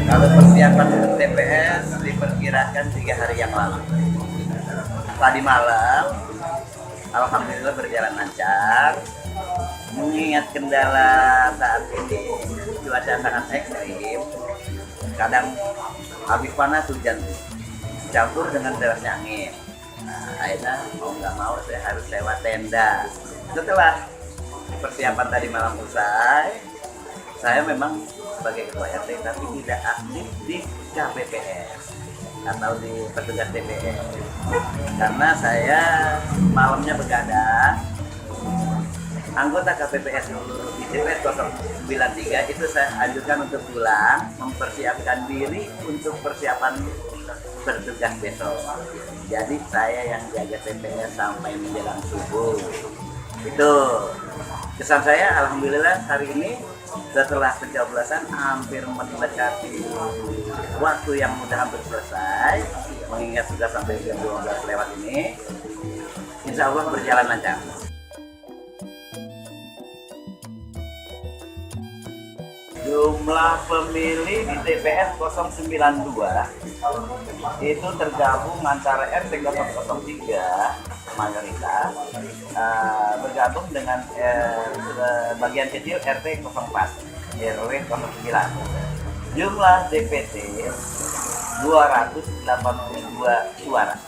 Kalau persiapan untuk TPS diperkirakan 3 hari yang lalu. Tadi malam, alhamdulillah berjalan lancar. Mengingat kendala saat ini cuaca sangat ekstrim, kadang habis panas hujan campur dengan derasnya angin. Nah, akhirnya mau nggak mau saya harus sewa tenda. Setelah persiapan tadi malam usai, saya memang sebagai ketua RT tapi tidak aktif di KPPS atau di petugas TPS karena saya malamnya begadang. Anggota KPPS di TPS 093 itu saya anjurkan untuk pulang, mempersiapkan diri untuk persiapan bertugas besok. Jadi saya yang jaga TPS sampai menjelang subuh. Itu kesan saya. Alhamdulillah hari ini setelah pencoblosan hampir mendekati waktu yang sudah hampir selesai, mengingat sudah sampai jam 12 lewat ini, insya Allah berjalan lancar. Jumlah pemilih di TPS 092 itu tergabung antara RT 003 mayoritas bergabung dengan bagian kecil RT 04 RW 09. Jumlah DPT 282 suara.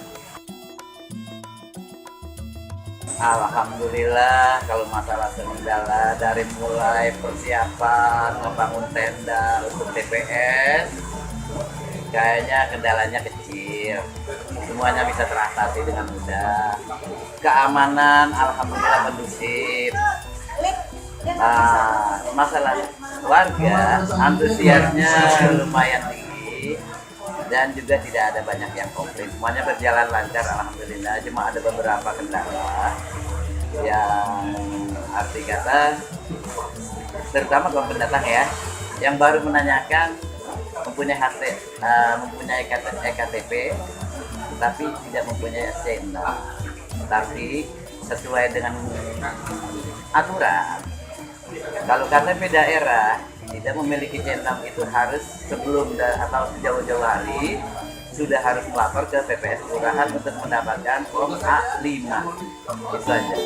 Alhamdulillah, kalau masalah kendala dari mulai persiapan membangun tenda untuk TPS kayaknya kendalanya kecil, semuanya bisa teratasi dengan mudah. Keamanan alhamdulillah kondusif. Masalah warga antusiasnya lumayan tinggi dan juga tidak ada banyak yang komplain, semuanya berjalan lancar alhamdulillah. Cuma ada beberapa kendala yang arti kata terutama kaum pendatang ya yang baru menanyakan mempunyai mempunyai EKTP tapi tidak mempunyai SC6, tapi sesuai dengan aturan kalau KTP daerah tidak memiliki C6 itu harus sebelum atau jauh-jauh hari sudah harus melapor ke PPS kelurahan untuk mendapatkan form A5. Itu aja.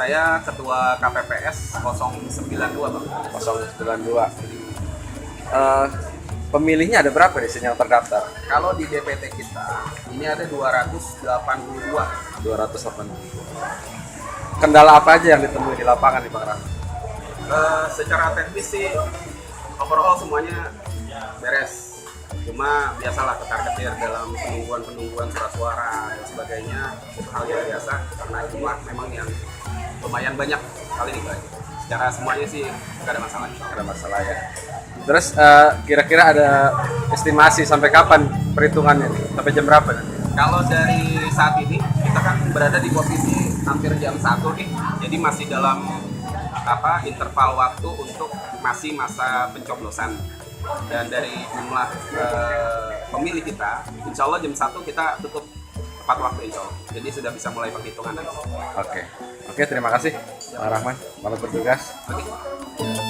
Saya Ketua KPPS 092, Bang. 092. Pemilihnya ada berapa di sini yang terdaftar? Kalau di DPT kita, ini ada 282. 282. Kendala apa aja yang ditemui di lapangan di Bang Rahmat? Secara teknis sih, overall semuanya beres. Cuma biasalah ketar-ketir dalam penungguan surat suara dan sebagainya, itu hal yang biasa karena jumlah memang yang lumayan banyak kali ini. Secara semuanya sih nggak ada masalah. Nggak ada masalah ya. Terus kira-kira ada estimasi sampai kapan perhitungannya nih? Sampai jam berapa nanti? Kalau dari saat ini kita kan berada di posisi hampir jam 1 nih, jadi masih dalam interval waktu untuk masih masa pencoblosan. Dan dari jumlah pemilih kita, insya Allah jam 1 kita tutup tepat waktu insya Allah. Jadi sudah bisa mulai penghitungan nanti. Oke, terima kasih Pak Rahman. Selamat bertugas. Oke.